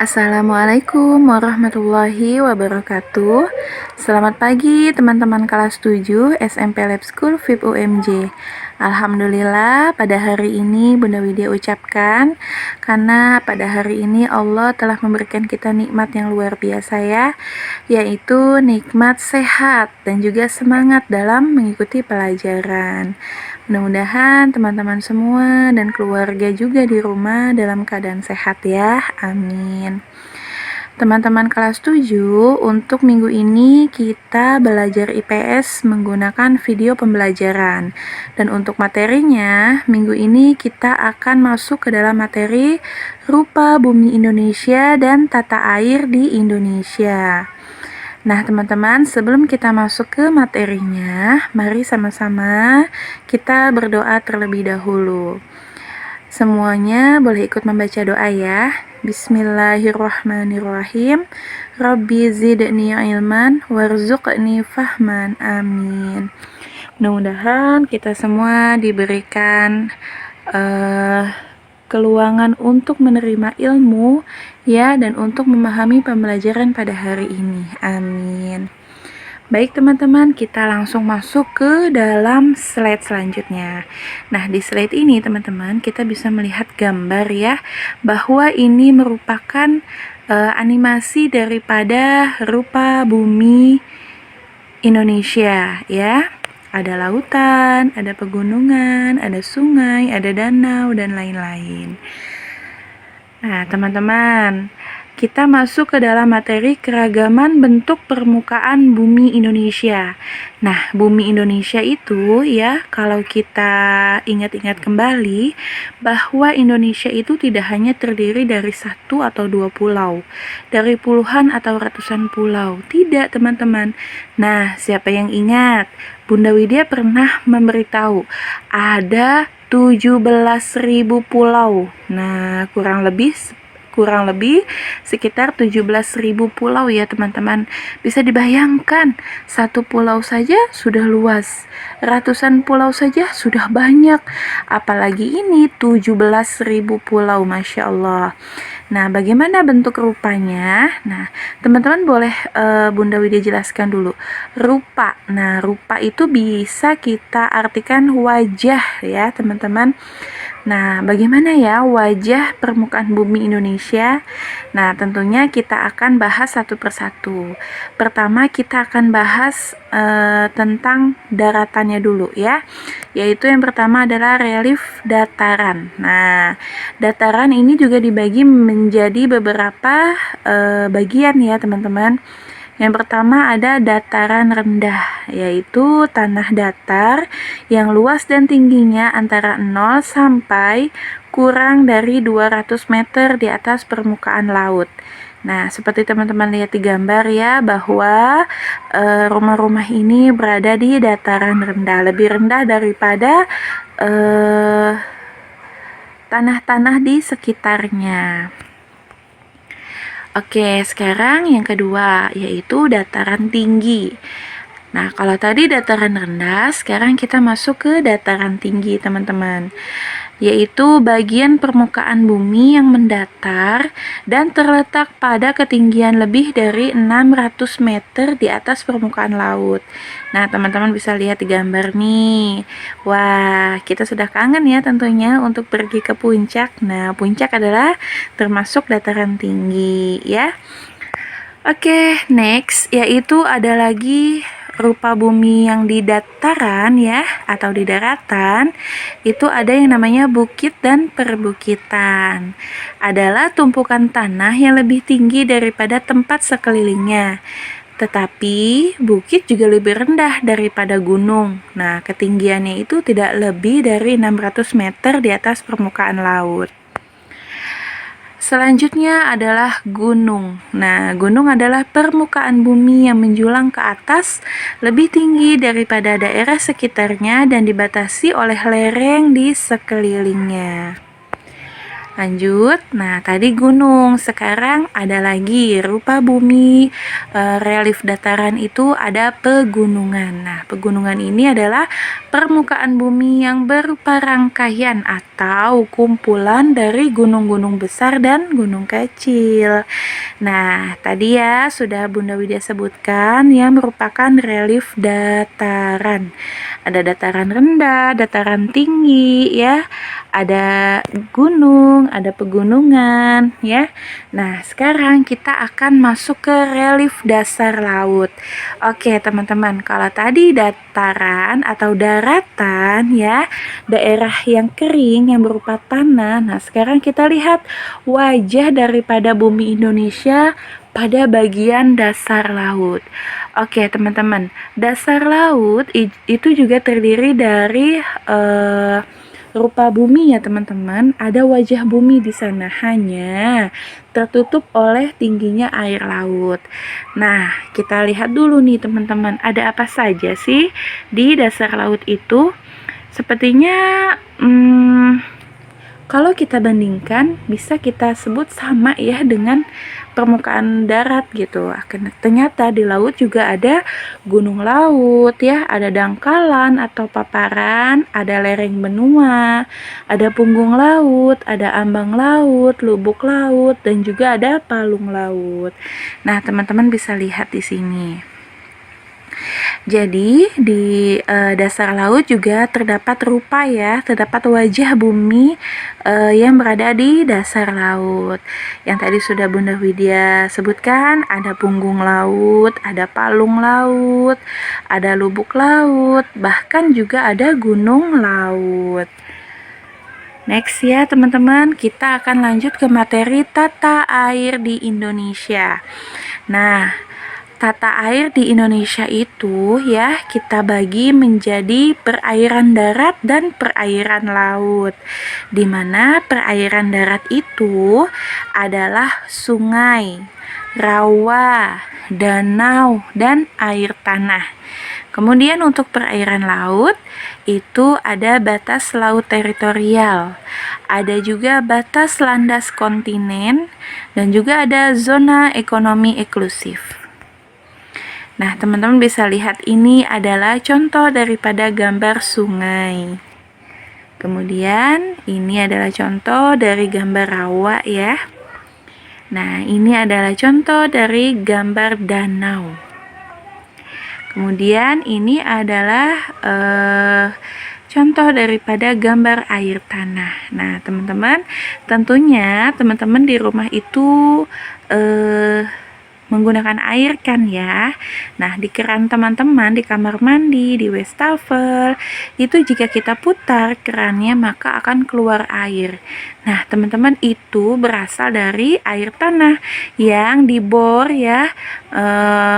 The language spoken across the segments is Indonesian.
Assalamualaikum warahmatullahi wabarakatuh. Selamat pagi teman-teman kelas 7 SMP Lab School VIP UMJ. Alhamdulillah pada hari ini Bunda Widya ucapkan karena pada hari ini Allah telah memberikan kita nikmat yang luar biasa ya, yaitu nikmat sehat dan juga semangat dalam mengikuti pelajaran. Mudah-mudahan teman-teman semua dan keluarga juga di rumah dalam keadaan sehat ya. Amin. Teman-teman kelas 7, untuk minggu ini kita belajar IPS menggunakan video pembelajaran. Dan untuk materinya, minggu ini kita akan masuk ke dalam materi rupa bumi Indonesia dan tata air di Indonesia. Nah, teman-teman, sebelum kita masuk ke materinya, mari sama-sama kita berdoa terlebih dahulu. Semuanya boleh ikut membaca doa ya. Bismillahirrahmanirrahim. Rabbi zidni ilman warzuqni fahman. Amin. Mudah-mudahan kita semua diberikan keluangan untuk menerima ilmu ya, dan untuk memahami pembelajaran pada hari ini. Amin. Baik teman-teman, kita langsung masuk ke dalam slide selanjutnya. Nah, di slide ini teman-teman kita bisa melihat gambar ya, bahwa ini merupakan animasi daripada rupa bumi Indonesia ya. Ada lautan, ada pegunungan, ada sungai, ada danau, dan lain-lain. Nah, teman-teman, kita masuk ke dalam materi keragaman bentuk permukaan bumi Indonesia. Nah, bumi Indonesia itu ya, kalau kita ingat-ingat kembali, bahwa Indonesia itu tidak hanya terdiri dari satu atau dua pulau, dari puluhan atau ratusan pulau. Tidak, teman-teman. Nah, siapa yang ingat? Bunda Widya pernah memberitahu ada 17.000 pulau. Nah, kurang lebih sekitar 17.000 pulau ya teman-teman. Bisa dibayangkan, satu pulau saja sudah luas, ratusan pulau saja sudah banyak, apalagi ini 17.000 pulau, Masya Allah. Nah, bagaimana bentuk rupanya? Nah, teman-teman boleh Bunda Widya jelaskan dulu. Rupa. Nah, rupa itu bisa kita artikan wajah ya, teman-teman. Nah, bagaimana ya wajah permukaan bumi Indonesia? Nah, tentunya kita akan bahas satu persatu. Pertama, kita akan bahas tentang daratannya dulu ya. Yaitu yang pertama adalah relief dataran. Nah, dataran ini juga dibagi menjadi beberapa bagian ya, teman-teman. Yang pertama ada dataran rendah, yaitu tanah datar yang luas dan tingginya antara 0 sampai kurang dari 200 meter di atas permukaan laut. Nah, seperti teman-teman lihat di gambar ya, bahwa rumah-rumah ini berada di dataran rendah, lebih rendah daripada tanah-tanah di sekitarnya. Oke, sekarang yang kedua yaitu dataran tinggi. Nah, kalau tadi dataran rendah, sekarang kita masuk ke dataran tinggi, teman-teman. Yaitu bagian permukaan bumi yang mendatar dan terletak pada ketinggian lebih dari 600 meter di atas permukaan laut. Nah, teman-teman bisa lihat di gambar nih. Wah, kita sudah kangen ya tentunya untuk pergi ke puncak. Nah, puncak adalah termasuk dataran tinggi ya. Oke, next yaitu ada lagi rupa bumi yang di dataran ya, atau di daratan. Itu ada yang namanya bukit dan perbukitan. Adalah tumpukan tanah yang lebih tinggi daripada tempat sekelilingnya. Tetapi bukit juga lebih rendah daripada gunung. Nah, ketinggiannya itu tidak lebih dari 600 meter di atas permukaan laut. Selanjutnya adalah gunung. Nah, gunung adalah permukaan bumi yang menjulang ke atas lebih tinggi daripada daerah sekitarnya dan dibatasi oleh lereng di sekelilingnya. Lanjut, nah tadi gunung, sekarang ada lagi rupa bumi, relief dataran itu ada pegunungan. Nah, pegunungan ini adalah permukaan bumi yang berupa rangkaian atau kumpulan dari gunung-gunung besar dan gunung kecil. Nah, tadi ya sudah Bunda Widya sebutkan yang merupakan relief dataran. Ada dataran rendah, dataran tinggi ya, ada gunung, ada pegunungan ya. Nah, sekarang kita akan masuk ke relief dasar laut. Oke, teman-teman, kalau tadi dataran atau daratan ya, daerah yang kering yang berupa tanah. Nah, sekarang kita lihat wajah daripada bumi Indonesia pada bagian dasar laut. Oke, teman-teman, dasar laut itu juga terdiri dari rupa bumi ya teman-teman. Ada wajah bumi di sana, hanya tertutup oleh tingginya air laut. Nah, kita lihat dulu nih teman-teman, ada apa saja sih di dasar laut itu? Sepertinya kalau kita bandingkan, bisa kita sebut sama ya dengan permukaan darat gitu. Ternyata di laut juga ada gunung laut ya, ada dangkalan atau paparan, ada lereng benua, ada punggung laut, ada ambang laut, lubuk laut, dan juga ada palung laut. Nah, teman-teman bisa lihat di sini. Jadi di dasar laut juga terdapat rupa ya, terdapat wajah bumi yang berada di dasar laut. Yang tadi sudah Bunda Widya sebutkan, ada punggung laut, ada palung laut, ada lubuk laut, bahkan juga ada gunung laut. Next ya teman-teman, kita akan lanjut ke materi tata air di Indonesia. Nah, tata air di Indonesia itu ya kita bagi menjadi perairan darat dan perairan laut. Di mana perairan darat itu adalah sungai, rawa, danau, dan air tanah. Kemudian untuk perairan laut itu ada batas laut teritorial, ada juga batas landas kontinen, dan juga ada zona ekonomi eksklusif. Nah, teman-teman bisa lihat ini adalah contoh daripada gambar sungai. Kemudian ini adalah contoh dari gambar rawa ya. Nah, ini adalah contoh dari gambar danau. Kemudian ini adalah contoh daripada gambar air tanah. Nah, teman-teman, tentunya teman-teman di rumah itu menggunakan air kan ya. Nah, di keran teman-teman, di kamar mandi, di wastafel, itu jika kita putar kerannya maka akan keluar air. Nah, teman-teman, itu berasal dari air tanah yang dibor ya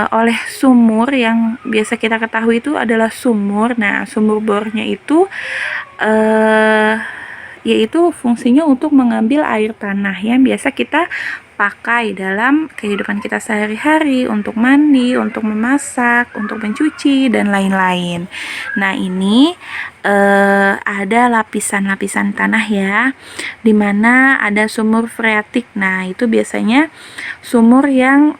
oleh sumur yang biasa kita ketahui itu adalah sumur. Nah, sumur bornya itu yaitu fungsinya untuk mengambil air tanah yang biasa kita pakai dalam kehidupan kita sehari-hari, untuk mandi, untuk memasak, untuk mencuci, dan lain-lain. Nah, ini ada lapisan-lapisan tanah ya, dimana ada sumur freatik. Nah, itu biasanya sumur yang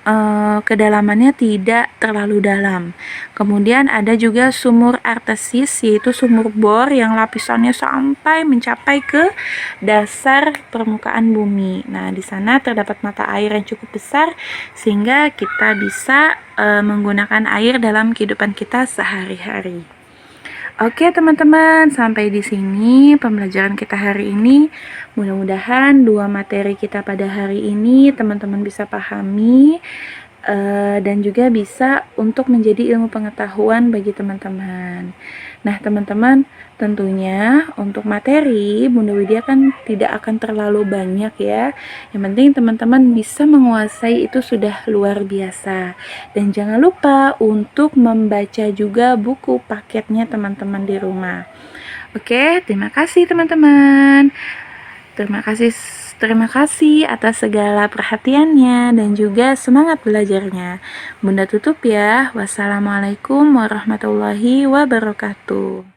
kedalamannya tidak terlalu dalam. Kemudian ada juga sumur artesis, yaitu sumur bor yang lapisannya sampai mencapai ke dasar permukaan bumi. Nah, di sana terdapat mata air yang cukup besar sehingga kita bisa menggunakan air dalam kehidupan kita sehari-hari. Oke teman-teman, sampai di sini pembelajaran kita hari ini. Mudah-mudahan dua materi kita pada hari ini teman-teman bisa pahami dan juga bisa untuk menjadi ilmu pengetahuan bagi teman-teman. Nah teman-teman, tentunya untuk materi Bunda Widya kan tidak akan terlalu banyak ya. Yang penting teman-teman bisa menguasai itu sudah luar biasa. Dan jangan lupa untuk membaca juga buku paketnya teman-teman di rumah. Oke, terima kasih teman-teman. Terima kasih atas segala perhatiannya dan juga semangat belajarnya. Bunda tutup ya. Wassalamualaikum warahmatullahi wabarakatuh.